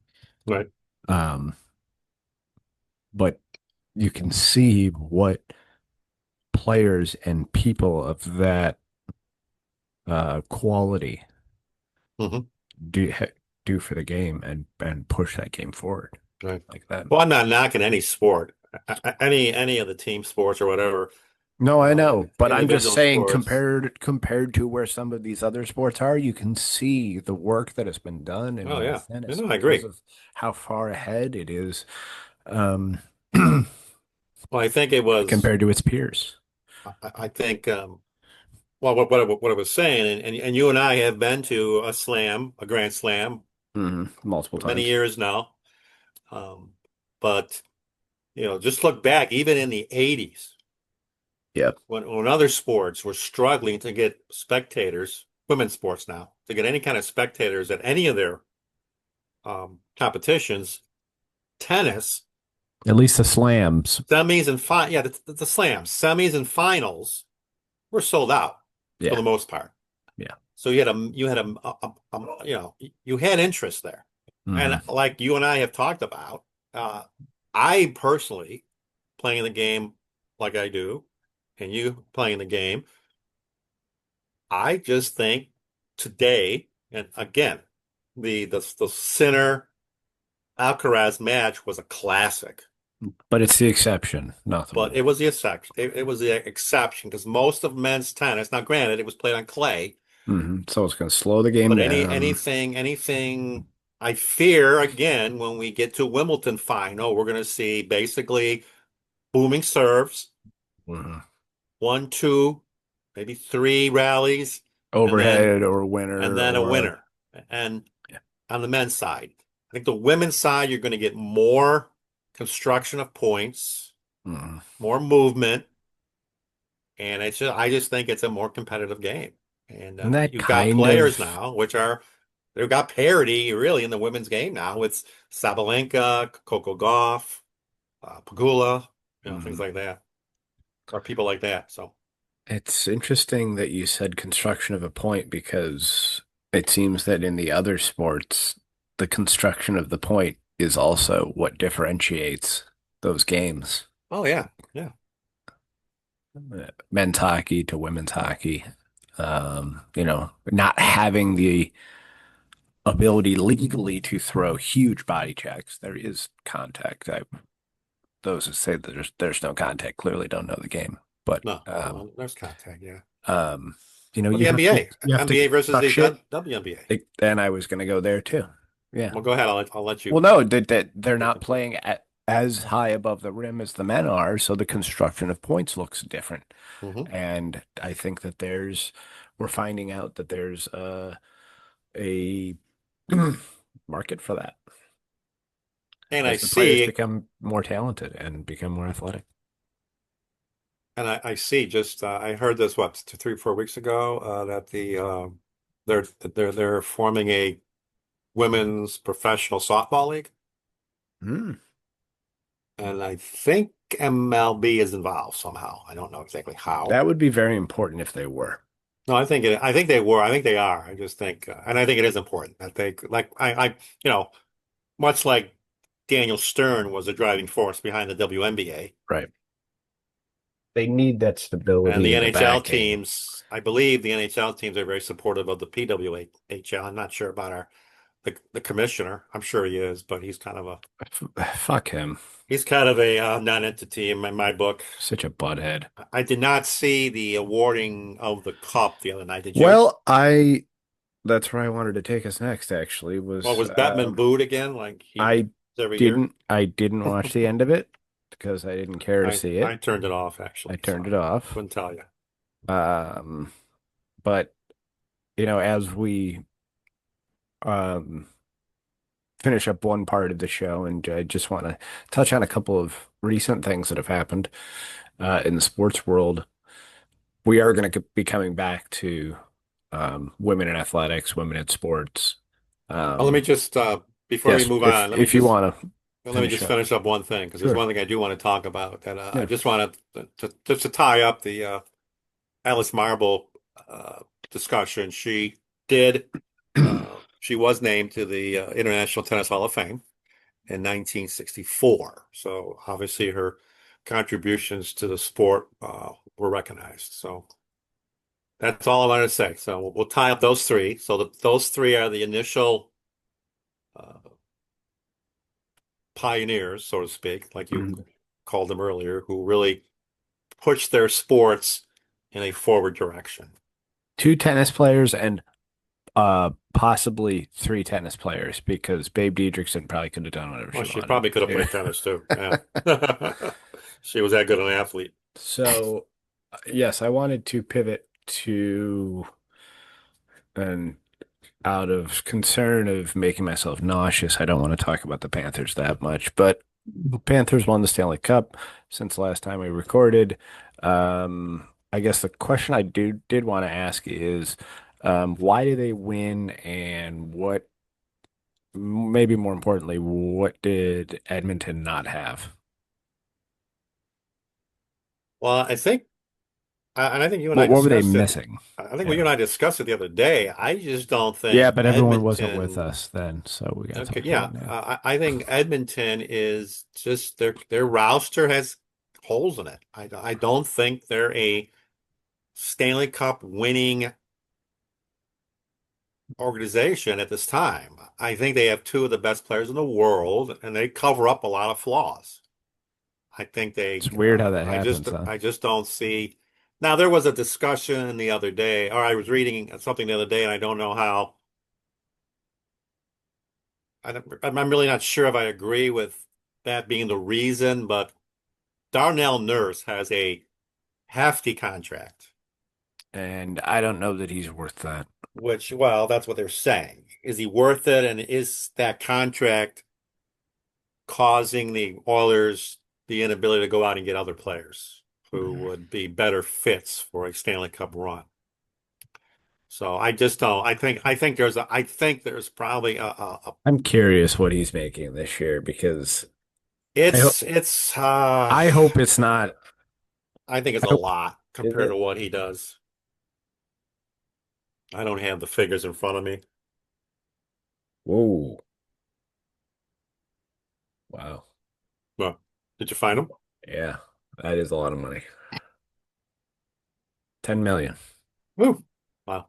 right. Um, but you can see what players and people of that quality Hmm. do do for the game and push that game forward Right. like that. Well, I'm not knocking any sport, any of the team sports or whatever, No, I know, but I'm just individual saying sports. compared to where some of these other sports are, you can see the work that has been done in Oh yeah, women's tennis I because agree. of how far ahead it is um, Well, I think it was. compared to its peers. I think. Well, what I was saying, and you and I have been to a slam, a grand slam, Multiple for many times. years now. But just look back, even in the '80s, Yep. when other sports were struggling to get spectators, women's sports now, to get any kind of spectators at any of their competitions, tennis, At least the slams. semis and yeah, the slams, semis and finals were sold out for Yeah. the most part. Yeah. So you had interest there. And hmm like you and I have talked about, I personally playing the game like I do, and you playing the game, I just think today, and again, the Sinner Alcaraz match was a classic, But it's the exception, not the but rule. it was the exception. It was the exception because most of men's tennis, now granted, it was played on clay, So it's going to slow the game but down. anything I fear again when we get to Wimbledon final, we're going to see basically booming serves, hmm one, two, maybe three rallies, and then Overhead or and winner then a or a winner. And yeah. on the men's side, I think the women's side, you're going to get more construction of points, hmm more movement, and I just think it's a more competitive game. And And that you've got kind players of now, they've got parity really in the women's game now. It's Sabalenka, Coco Gauff, Pagula, things mhm. like that, or people like that. So, It's interesting that you said construction of a point because it seems that in the other sports, the construction of the point is also what differentiates those games. oh yeah, yeah, Men's hockey to women's hockey. Not having the ability legally to throw huge body checks. There is contact. Those who say that there's no contact clearly don't know the game. But no, well, there's contact, yeah. um, Well, the you have to NBA, versus chuck the shit. WNBA. And I was gonna go there too. Yeah. Well, go ahead. I'll let Well, you no, that they're take not the floor. playing as high above the rim as the men are, so the construction of points looks different. Hmm. And I think that we're finding out that there's a market for that And I as the players see, become more talented and become more athletic. I see. Just I heard this what 3 or 4 weeks ago that they're forming a women's professional softball league, Hmm. and I think MLB is involved somehow. I don't know exactly how. That would be very important if they were. No, I think they were. I think they are. I just think, and I think it is important that they like you know, much like Daniel Stern was a driving force behind the WNBA Right. They need that and stability the in the NHL backing. teams. I believe the NHL teams are very supportive of the PWHL. I'm not sure about our. the commissioner. I'm sure he is, but Fuck him. he's kind of a non-entity in my book. Such a butthead. I did not see the awarding of the cup the other night. Did you? Well, that's where I wanted to take us next, actually, Well, was was Batman booed again like he I does every year? I didn't watch the end of it because I didn't care to see I it. turned it off I actually, turned so it off. couldn't tell you. Um, but as we um finish up one part of the show, and I just want to touch on a couple of recent things that have happened in the sports world. We are going to be coming back to women in athletics, women in sports. Well, let me Um, just before we yes, move on, if you want to let me finish just up, finish up one thing because there's sure. one thing I do want to talk about that I Yeah. just want to tie up the Alice Marble discussion. Did she was named to the International Tennis Hall of Fame in 1964. So obviously her contributions to the sport were recognized. So that's all I wanted to say. So we'll tie up those three. So those three are the initial uh, pioneers, so to speak, like you Mhm. called them earlier, who really pushed their sports in a forward direction. Two tennis players and possibly three tennis players because Babe Didrikson probably could have done whatever Well, she she wanted. probably could have Yeah. played tennis too. Yeah. She was that good an athlete. So, yes, I wanted to pivot to an out of concern of making myself nauseous. I don't want to talk about the Panthers that much, but the Panthers won the Stanley Cup since the last time we recorded. I guess the question I did want to ask is, why did they win, and what, maybe more importantly, what did Edmonton not have? Well, and I think you and I What were they discussed it. missing? I think you Yeah. and I discussed it the other day. I just don't Yeah, think but everyone wasn't with Edmonton. us then, so we got to Okay, talk about yeah, it now. I think Edmonton is just their roster has holes in it. I don't think they're a Stanley Cup winning organization at this time. I think they have two of the best players in the world, and they cover up a lot of flaws. I think It's weird how that just, happens, huh? I just don't see. Now, there was a discussion the other day, or I was reading something the other day, and I don't know how. I'm really not sure if I agree with that being the reason, but Darnell Nurse has a hefty contract, And I don't know that he's worth that. which, well, that's what they're saying. Is he worth it? And is that contract causing the Oilers the inability to go out and get other players who would be better fits for a Stanley Cup run? So I just don't. I think there's probably I'm curious what he's making this year because I hope it's I hope it's not. I think it's I a hope lot is compared to it? what he does. I don't have the figures in front of me. Whoa. Wow. Well, did you find him? Yeah, that is a lot of money. 10 million. Woo. Wow.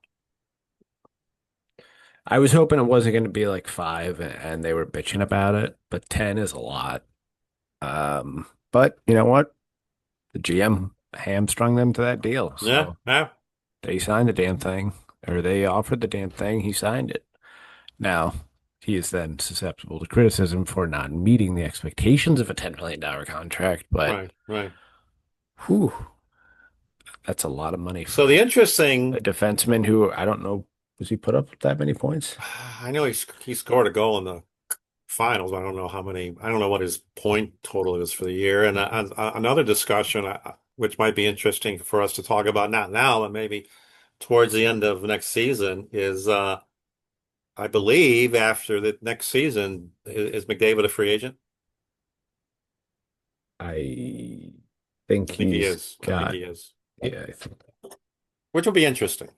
I was hoping it wasn't going to be like five and they were bitching about it, but 10 is a lot. But you know what? The GM hamstrung them to that deal. Yeah, So yeah, they signed the damn thing, or they offered the damn thing. He signed it. Now, he is then susceptible to criticism for not meeting the expectations of a $10 million contract, but right, right. whew, that's a lot of money So for the a interesting, defenseman who I don't know, does he put up that many points? I know he scored a goal in the finals. I don't know how many. I don't know what his point total is for the year. And another discussion, which might be interesting for us to talk about, not now, but maybe towards the end of next season, is I believe after the next season, is McDavid a free agent? I think I think he he's is. I think got, he is, yeah, I think, which will be interesting.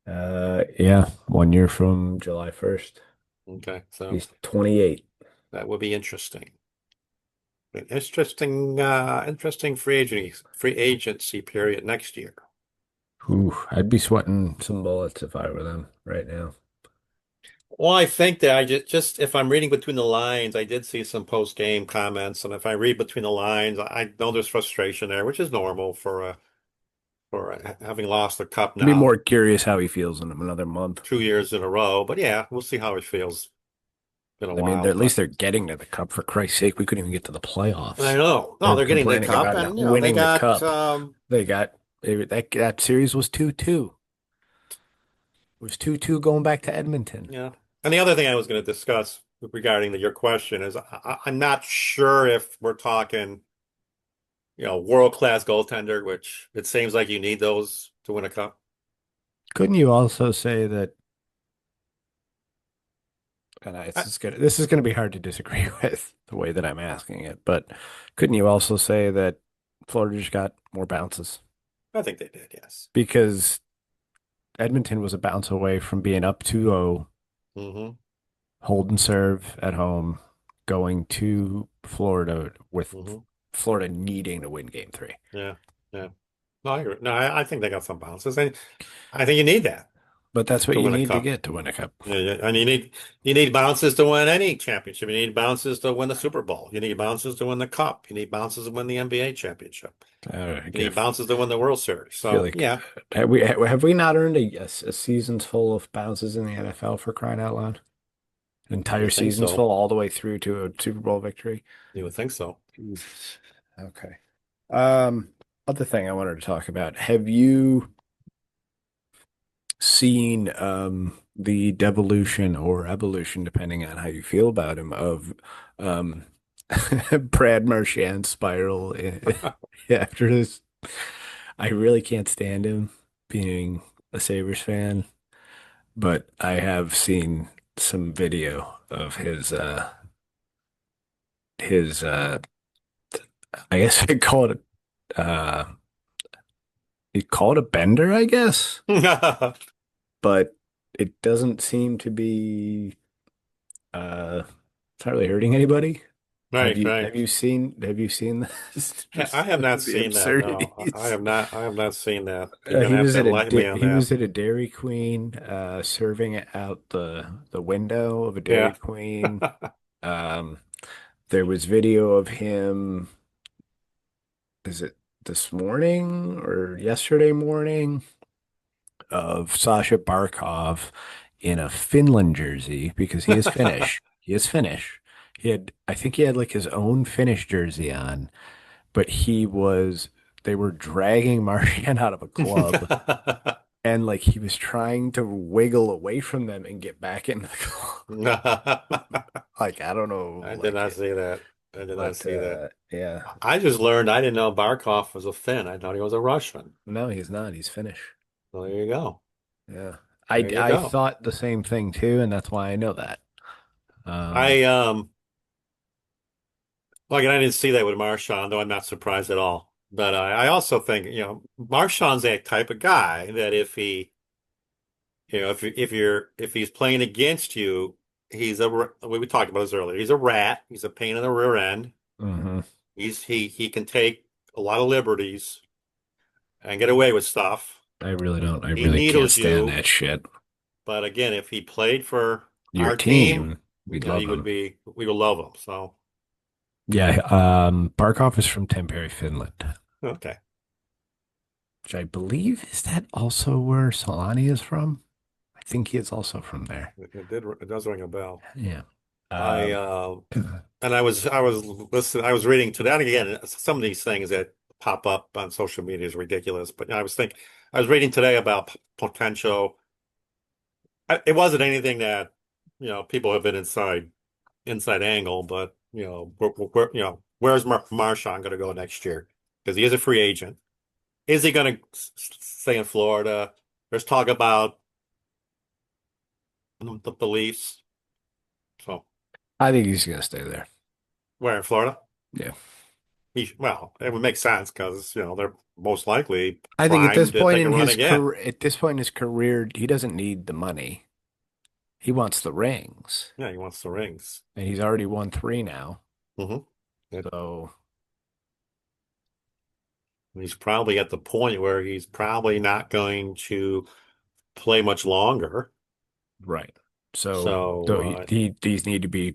yeah, 1 year from July 1st. Okay, so He's 28. that will be interesting. Interesting, interesting free agency period next year. Ooh, I'd be sweating some bullets if I were them right now. Well, I think that I just if I'm reading between the lines, I did see some post-game comments, and if I read between the lines, I know there's frustration there, which is normal for having lost the cup I'd be now more curious how he feels in another month. 2 years in a row. But yeah, we'll see how it feels in a I mean, while. at least But they're getting to the cup. For Christ's sake, we couldn't even get to the I playoffs. know, no, They're they're getting the complaining cup, about and not they winning the got cup. They got that series was 2-2. It was 2-2 going back to Edmonton. yeah. And the other thing I was going to discuss regarding your question is I'm not sure if we're talking, world-class goaltender, which it seems like you need those to win a cup. Couldn't you also say that, and I, this is gonna be hard to disagree with the way that I'm asking it, but couldn't you also say that Florida just got more bounces? I think they did, yes. Because Edmonton was a bounce away from being up 2-0, Hmm. hold and serve at home, going to Florida with Hmm. Florida needing to win game three. Yeah, yeah. No, I agree. No, I think they got some bounces, and I think you need that But that's what to you win a need to cup. get to win a cup. Yeah, yeah. And you need bounces to win any championship. You need bounces to win the Super Bowl. You need bounces to win the Cup. You need bounces to win the NBA championship. I You need give, bounces to win the World Series. feel So like yeah, have we not earned a season's full of bounces in the NFL for crying out loud? you Entire would think seasons so. full all the way through to a Super Bowl victory. You would think so. Jesus. Okay. Um, Other thing I wanted to talk about. Have you seen the devolution or evolution, depending on how you feel about him, of um Brad Marchand's spiral after this? I really can't stand him being a Sabres fan, but I have seen some video of his I guess I call it you call it a bender, I guess, but it doesn't seem to be uh it's not really hurting anybody. Have Right, you right. have you seen have you seen this? I Just have not the seen that. No, I absurdities. have not. I have not seen that. You're gonna He have was to at a enlighten me on He that. was at a Dairy Queen, serving out the window of a Dairy Yeah. Queen. Um, there was video of him. Is it this morning or yesterday morning? Of Sasha Barkov in a Finland jersey because he is Finnish. He is Finnish. I think he had like his own Finnish jersey on, but they were dragging Martian out of a club and like he was trying to wiggle away from them and get back into the club. Like, I don't know, I did like not it, see that. I did not but see that. yeah, I just learned I didn't know Barkov was a Finn. I thought he was a Russian. no, he's not. He's Finnish. Well, there you go. Yeah. There you I go. thought the same thing too, and that's why I know that. Um, I Well, again, I didn't see that with Marshawn, though I'm not surprised at all. But I also think, Marshawn's that type of guy that if he's playing against you, we talked about this earlier. He's a rat. He's a pain in the rear end. mhm. He can take a lot of liberties and get away with stuff. I He really can't needles stand you, that shit. but again, if he played for Your our team, team, we'd love him. we would love him. So Yeah, Barkov is from Tampere, Finland, okay, which I believe is that also where Solani is from? I think he is also from there. it does ring a bell. Yeah. I Um, and I was reading today, and again, some of these things that pop up on social media is ridiculous. But I was reading today about potential. It wasn't anything that people have been inside angle, but where's Marshawn going to go next year? Because he is a free agent. Is he going to stay in Florida? There's talk about the Leafs. So I think he's gonna stay there. where in Florida? Yeah. Well, it would make sense because they're most likely I think primed to take a run again. at this point in his career, he doesn't need the money. He wants the rings, Yeah, he wants the rings. and he's already won three now. Hmm. So He's probably at the point where he's probably not going to play much longer. Right. So, So, these need to be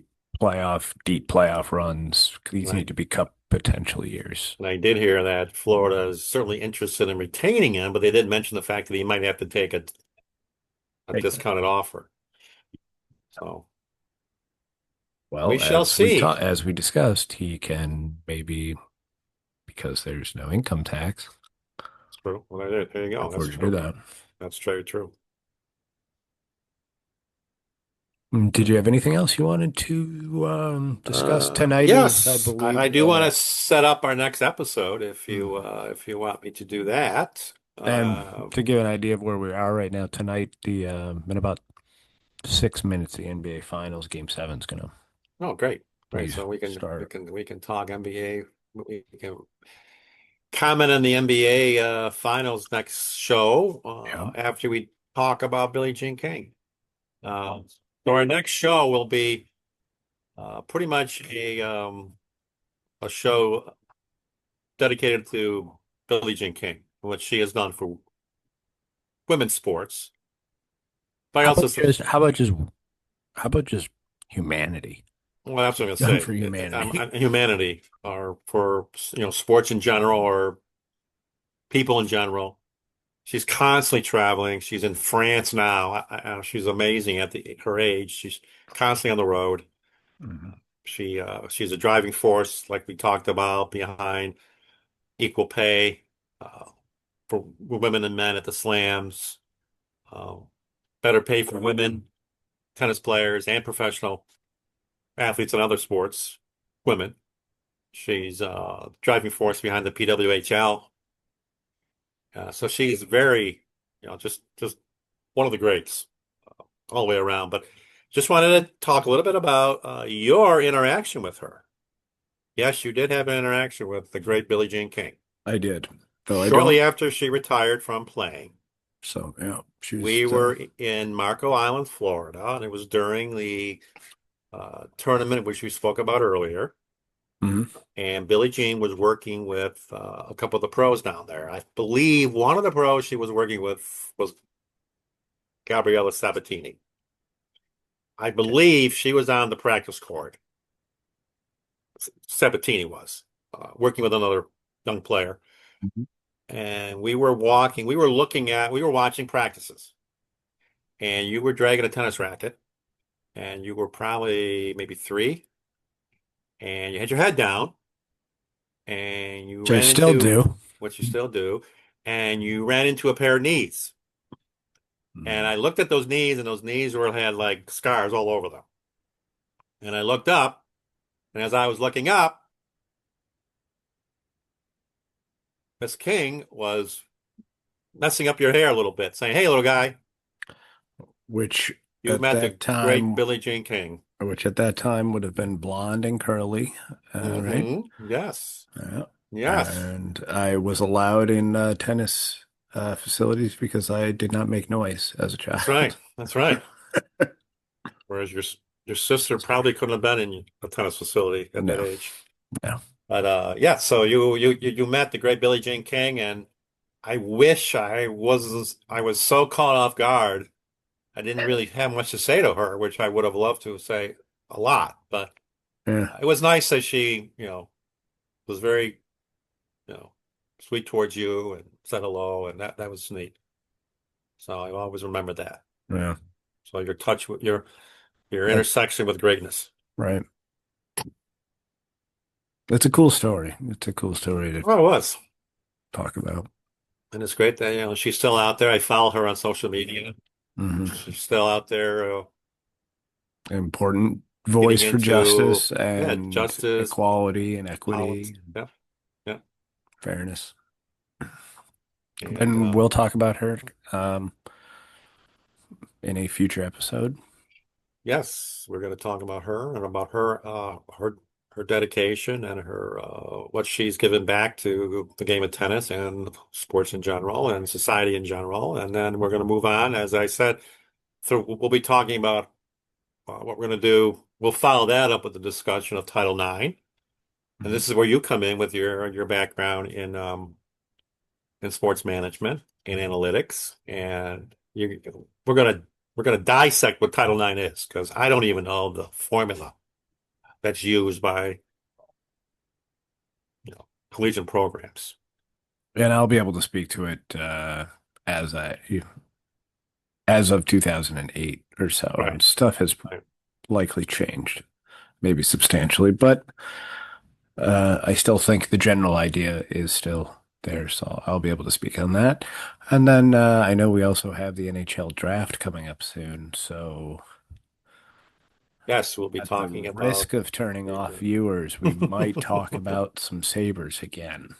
deep playoff runs. These and I, need to be cup potential years. and I did hear that Florida is certainly interested in retaining him, but they did mention the fact that he might have to take a Take that. discounted offer. So we Well, shall see. as we discussed, he can maybe, because there's no income tax, That's true. Well, there you go. That's afford to do true. that. That's very true. Did you have anything else you wanted to discuss? Tonight is, I Yes, I believe, do want to set up our next episode hmm. if you want me to do that. And to give an idea of where we are right now, tonight, in about 6 minutes, the NBA Finals Game 7 is gonna Oh, great, great. be So start. we can talk NBA. We can comment on the NBA finals next show Yeah. after we talk about Billie Jean King. Uh, so our next show will be pretty much a show dedicated to Billie Jean King, what she has done for women's sports. But I How also, about just how about just humanity? well, that's what I'm She's going to done say. for humanity. Humanity, or for sports in general, or people in general. She's constantly traveling. She's in France now. She's amazing at her age. She's constantly on the road. Mhm. She's a driving force, like we talked about, behind equal pay uh, for women and men at the slams, uh, better pay for women, tennis players, and professional athletes in other sports, women. She's a driving force behind the PWHL. So she's very, just one of the greats all the way around. But just wanted to talk a little bit about your interaction with her. Yes, you did have an interaction with the great Billie Jean King. I did, though I Shortly don't. after she retired from playing, So yeah, she's we were in Marco Island, Florida, and it was during the tournament which we spoke about earlier. mhm. And Billie Jean was working with a couple of the pros down there. I believe one of the pros she was working with was Gabriella Sabatini. I believe she was on the practice court. Sabatini was working with another young player. Mhm. And we were watching practices. And you were dragging a tennis racket, and you were probably maybe three, and you had your head down, and you Which I ran still into do. what you still do, and you ran into a pair of knees. And Mm. I looked at those knees, and those knees had like scars all over them. And I looked up, and as I was looking up, Miss King was messing up your hair a little bit, saying, "Hey, little guy, Which you at met the that great time, Billie Jean King." would have been blonde and curly, right? Yes. Yeah. Yes. And I was allowed in tennis facilities because I did not make noise as a That's child. right. That's right. Whereas your sister probably couldn't have been in a tennis facility at that No, age. no. But yeah, so you met the great Billie Jean King, and I wish I was so caught off guard. I didn't really have much to say to her, which I would have loved to say a lot. But Yeah, it was nice that she, was very, you know, sweet towards you and said hello, and that was neat. So I always remember that. yeah. So your touch with your That, intersection with greatness. right. It's a cool story. It's a cool story to Well, it was. talk about. And it's great that, she's still out there. I follow her on social media. Hmm. She's still out there Important getting voice for into, justice yeah, and justice, equality and politics. equity, Yeah, yeah. fairness. And And we'll talk about her in a future episode. yes, we're going to talk about her and about her dedication and her what she's given back to the game of tennis and sports in general and society in general. And then we're going to move on, as I said, we'll be talking about what we're going to do. We'll follow that up with the discussion of Title IX. And Mhm. this is where you come in with your background in in sports management and analytics, and we're gonna we're gonna dissect what Title IX is because I don't even know the formula that's used by collegiate programs. And I'll be able to speak to it as I as of 2008 or so, and Right. stuff has Right. likely changed, maybe substantially, but I still think the general idea is still there, so I'll be able to speak on that. And then I know we also have the NHL draft coming up soon, so Yes, we'll be at the talking about. risk of turning off viewers, we might talk about some Sabres again,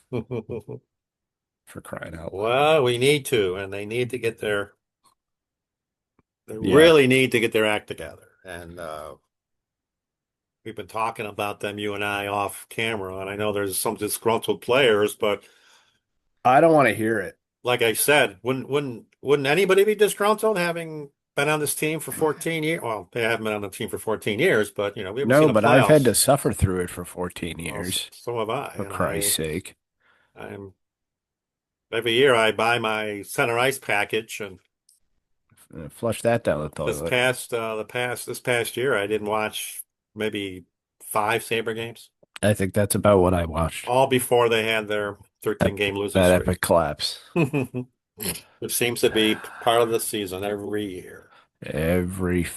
for crying out loud. Well, we need to, and they Yeah, really need to get their act together. And we've been talking about them, you and I, off camera, and I know there's some disgruntled players, but I don't want to hear it. like I said, wouldn't anybody be disgruntled having been on this team for 14 years? Well, they haven't been on the team for 14 years, but we haven't seen No, the but I've had to playoffs. suffer through it for 14 Well, years, so have I, for and Christ's sake. I'm every year I buy my center ice package, and Flush that down the toilet. this past year I didn't watch maybe five Sabre games, I think that's about what I watched. all before they had their 13 That, game losing that streak. epic collapse. Which seems to be part of the season every year. Every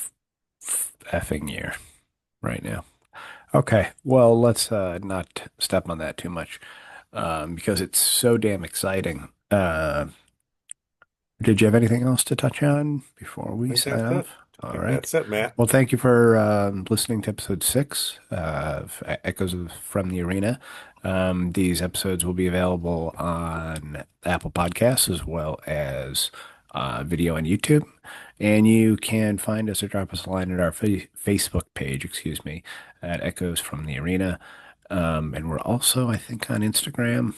effing year right now. Okay, well, let's not step on that too much because it's so damn exciting. Did you have anything else to touch on before I we think sign that's it. off? I All think right. that's it, Matt. Well, thank you for listening to episode six of from the Arena. These episodes will be available on Apple Podcasts as well as video on YouTube. And you can find us or drop us a line at our Facebook page, excuse me, at Echoes from the Arena. And we're also, I think, on Instagram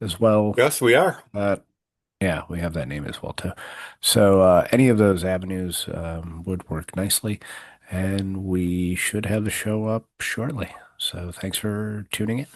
as well. Yes, we are. Uh, yeah, we have that name as well too. So any of those avenues would work nicely, and we should have the show up shortly. So thanks for tuning in.